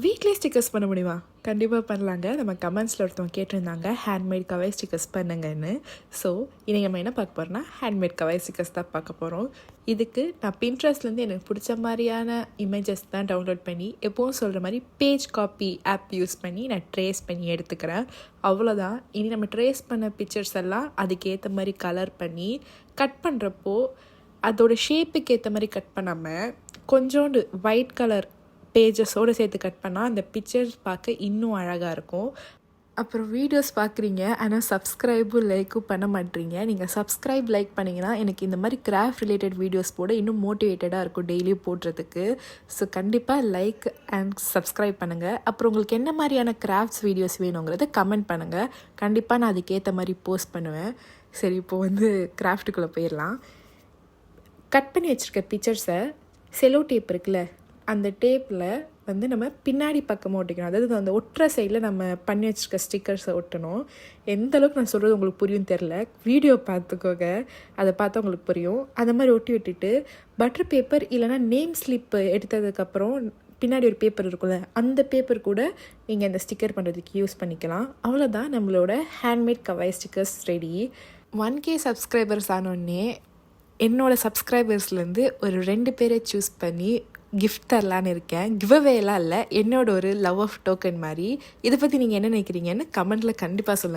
வீட்லேயே ஸ்டிக்கர்ஸ் பண்ண முடியுமா? கண்டிப்பாக பண்ணலாங்க. நம்ம கமெண்ட்ஸில் ஒருத்தவங்க கேட்டிருந்தாங்க ஹேண்ட்மேட் கவாய் ஸ்டிக்கர்ஸ் பண்ணுங்கன்னு. ஸோ இன்றைக்கி நம்ம என்ன பார்க்க போகிறோம்னா ஹேண்ட்மேட் கவாய் ஸ்டிக்கர்ஸ் தான் பார்க்க போகிறோம். இதுக்கு நான் பின்ட்ரெஸ்ட்லேருந்து எனக்கு பிடிச்ச மாதிரியான இமேஜஸ் தான் டவுன்லோட் பண்ணி எப்போவும் சொல்கிற மாதிரி பேஜ் காப்பி ஆப் யூஸ் பண்ணி நான் ட்ரேஸ் பண்ணி எடுத்துக்கிறேன். அவ்வளோதான். இனி நம்ம ட்ரேஸ் பண்ண பிக்சர்ஸ் எல்லாம் அதுக்கேற்ற மாதிரி கலர் பண்ணி கட் பண்ணுறப்போ அதோட ஷேப்புக்கு ஏற்ற மாதிரி கட் பண்ணாமல் கொஞ்சோண்டு ஒயிட் கலர் பேஜஸோடு சேர்த்து கட் பண்ணால் அந்த பிக்சர்ஸ் பார்க்க இன்னும் அழகாக இருக்கும். அப்புறம் வீடியோஸ் பார்க்குறீங்க, ஆனால் சப்ஸ்கிரைபும் லைக்கும் பண்ண மாட்டீங்க. நீங்கள் சப்ஸ்கிரைப் லைக் பண்ணிங்கன்னா எனக்கு இந்த மாதிரி கிராஃப்ட் ரிலேட்டட் வீடியோஸ் போட இன்னும் மோட்டிவேட்டடாக இருக்கும் டெய்லியும் போடுறதுக்கு. ஸோ கண்டிப்பாக லைக் அண்ட் சப்ஸ்கிரைப் பண்ணுங்கள். அப்புறம் உங்களுக்கு என்ன மாதிரியான கிராஃப்ட்ஸ் வீடியோஸ் வேணுங்கிறத கமெண்ட் பண்ணுங்கள். கண்டிப்பாக நான் அதுக்கேற்ற மாதிரி போஸ்ட் பண்ணுவேன். சரி, இப்போது கிராஃப்ட்டுக்குள்ளே போயிடலாம். கட் பண்ணி வச்சுருக்க பிக்சர்ஸை செலோ டேப் இருக்குல்ல, அந்த டேப்பில் நம்ம பின்னாடி பக்கமாக ஒட்டிக்கணும். அதாவது அந்த ஒட்டுற சைடில் நம்ம பண்ணி வச்சுருக்க ஸ்டிக்கர்ஸை ஒட்டணும். எந்த அளவுக்கு நான் சொல்கிறது உங்களுக்கு புரியும் தெரில, வீடியோ பார்த்துக்கோங்க, அதை பார்த்தா உங்களுக்கு புரியும். அந்த மாதிரி ஒட்டி விட்டுட்டு பட்டர் பேப்பர் இல்லைனா நேம் ஸ்லிப்பு எடுத்ததுக்கப்புறம் பின்னாடி ஒரு பேப்பர் இருக்குல்ல, அந்த பேப்பர் கூட நீங்கள் அந்த ஸ்டிக்கர் பண்ணுறதுக்கு யூஸ் பண்ணிக்கலாம். அவ்வளோதான், நம்மளோட handmade Gavai stickers ready. 1K subscribers ஆனோடனே என்னோடய சப்ஸ்கிரைபர்ஸ்லேருந்து ஒரு 2 பேரை சூஸ் பண்ணி கிஃப்ட் தரலான்னு இருக்கேன். கிவ்அவேலாம் இல்லை, என்னோட ஒரு லவ் ஆஃப் டோக்கன் மாதிரி. இதை பற்றி நீங்கள் என்ன நினைக்கிறீங்கன்னு கமெண்ட்டில் கண்டிப்பாக சொல்லுங்கள்.